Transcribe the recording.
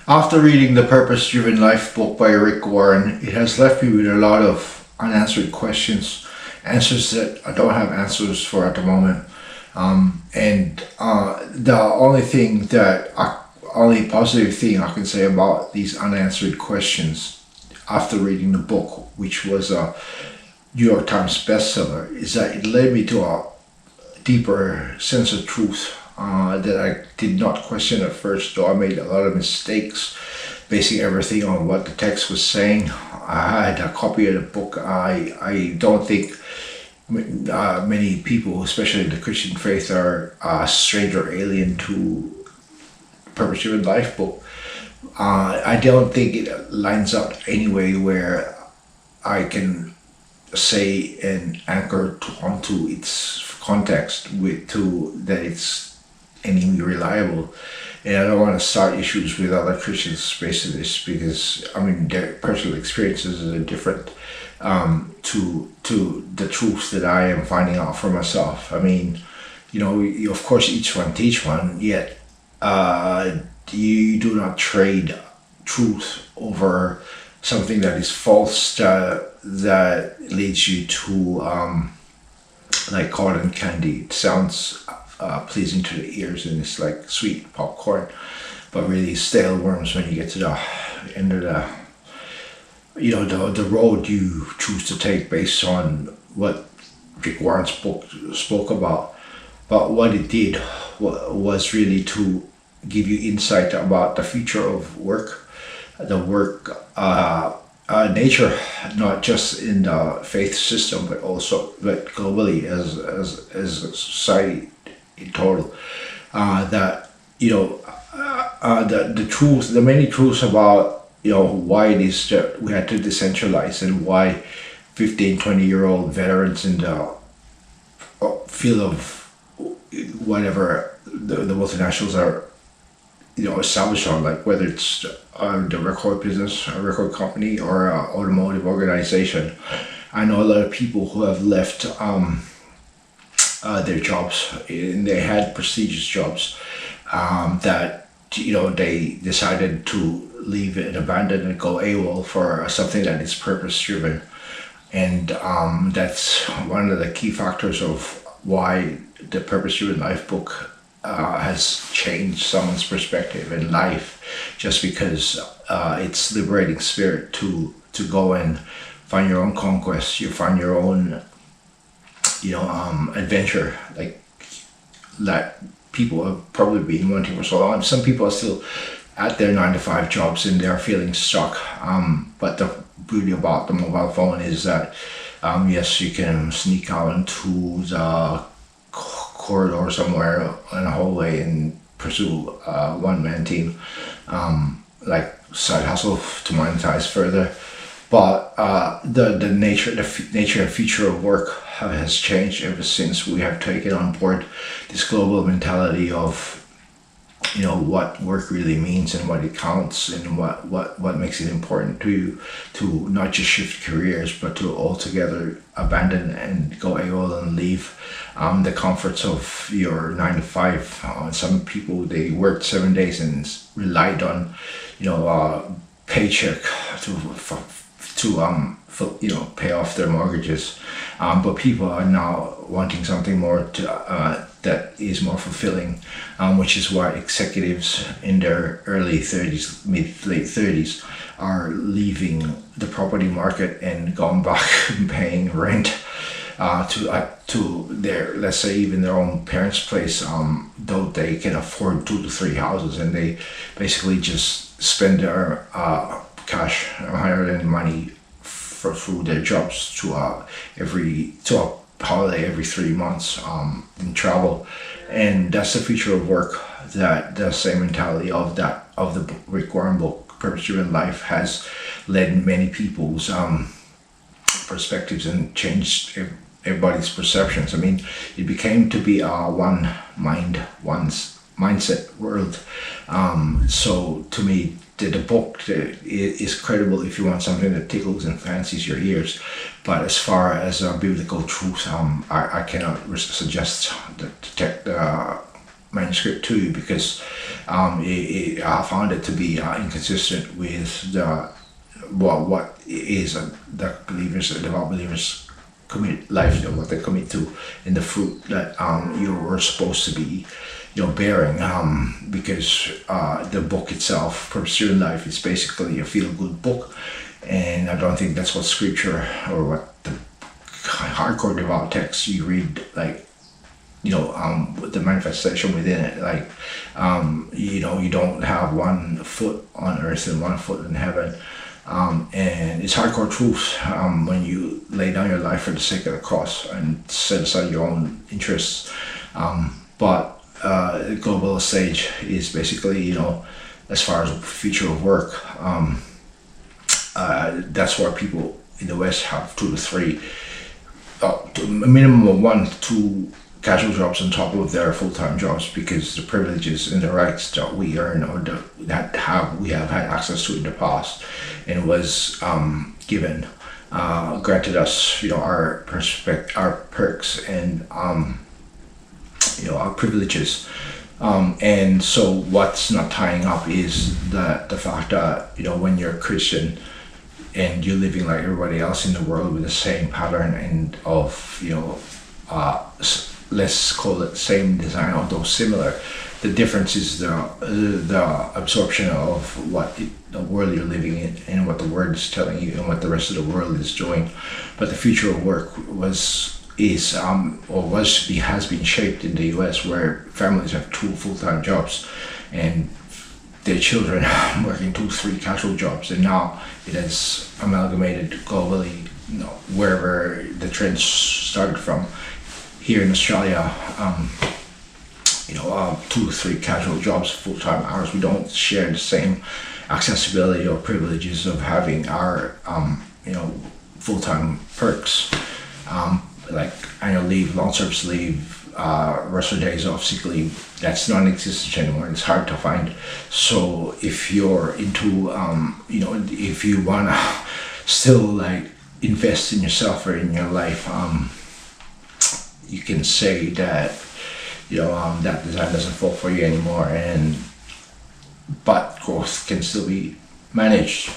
After reading the Purpose-Driven Life book by Rick Warren, it has left me with a lot of unanswered questions, answers that I don't have answers for at the moment. The only positive thing I can say about these unanswered questions after reading the book, which was a New York Times bestseller, is that it led me to a deeper sense of truth that I did not question at first, though I made a lot of mistakes basing everything on what the text was saying. I had a copy of the book. I don't think many people, especially in the Christian faith, are stranger or alien to Purpose-Driven Life book. I don't think it lines up anyway where I can say and anchor onto its context that it's any reliable. And I don't want to start issues with other Christians based on this, because their personal experiences are different to the truth that I am finding out for myself. Of course each one teach one, yet you do not trade truth over something that is false that leads you to like cotton candy. It sounds pleasing to the ears and it's like sweet popcorn, but really stale worms when you get to the end of the road you choose to take based on what Rick Warren's book spoke about. But what it did was really to give you insight about the future of work, the work nature, not just in the faith system, but also globally as a society in total. The truth, the many truths about why it is that we had to decentralize, and why 15-20-year-old veterans in the field of whatever the multinationals are established on, like whether it's the record business, a record company, or an automotive organization. I know a lot of people who have left their jobs, and they had prestigious jobs that they decided to leave and abandon and go AWOL for something that is purpose driven. And that's one of the key factors of why the Purpose-Driven Life book has changed someone's perspective in life, just because it's liberating spirit to go and find your own conquest. You find your own adventure, like that people have probably been wanting for so long. Some people are still at their 9-to-5 jobs and they're feeling stuck, but the beauty about the mobile phone is that yes, you can sneak out into the corridor somewhere in a hallway and pursue a one-man team, like side hustle to monetize further. But the nature and future of work has changed ever since we have taken on board this global mentality of what work really means and what it counts, and what makes it important to you to not just shift careers, but to altogether abandon and go AWOL and leave the comforts of your 9-to-5. Some people, they worked 7 days and relied on paycheck to pay off their mortgages, but people are now wanting something more that is more fulfilling, which is why executives in their early 30s, late 30s are leaving the property market and going back and paying rent to their, let's say, even their own parents' place, though they can afford 2 to 3 houses, and they basically just spend their cash, hard-earned money through their jobs to a holiday every 3 months and travel. And that's the future of work, that the same mentality of the Rick Warren book, Purpose-Driven Life, has led many people's perspectives and changed everybody's perceptions. It became to be a one mindset world. So to me, the book is credible if you want something that tickles and fancies your ears. But as far as biblical truth, I cannot suggest the manuscript to you, because I found it to be inconsistent with what is the believers, the devout believers commit life, what they commit to, in the fruit that you were supposed to be, bearing. Because the book itself, Pursuing Life, is basically a feel-good book, and I don't think that's what scripture or what the hardcore devout text you read, like, the manifestation within it, like, you don't have one foot on earth and one foot in heaven. And it's hardcore truth when you lay down your life for the sake of the cross and set aside your own interests. But the global stage is basically, as far as the future of work, that's where people in the West have 2 to 3, a minimum of 1 to 2 casual jobs on top of their full-time jobs, because the privileges and the rights that we earn or we have had access to in the past, and was given, granted us, our perks and our privileges, and so what's not tying up is the fact that when you're a Christian and you're living like everybody else in the world with the same pattern and of let's call it same design, although similar. The difference is the absorption of what the world you're living in and what the word is telling you and what the rest of the world is doing. But the future of work has been shaped in the US, where families have 2 full-time jobs and their children working 2, 3 casual jobs, and now it has amalgamated globally, wherever the trend started from. Here in Australia, 2 to 3 casual jobs, full-time hours. We don't share the same accessibility or privileges of having our, full-time perks, like annual leave, long service leave, rest of days off, sick leave. That's non-existent anymore. It's hard to find. So if you're into, if you wanna still like invest in yourself or in your life, you can say that that design doesn't fall for you anymore, but growth can still be managed.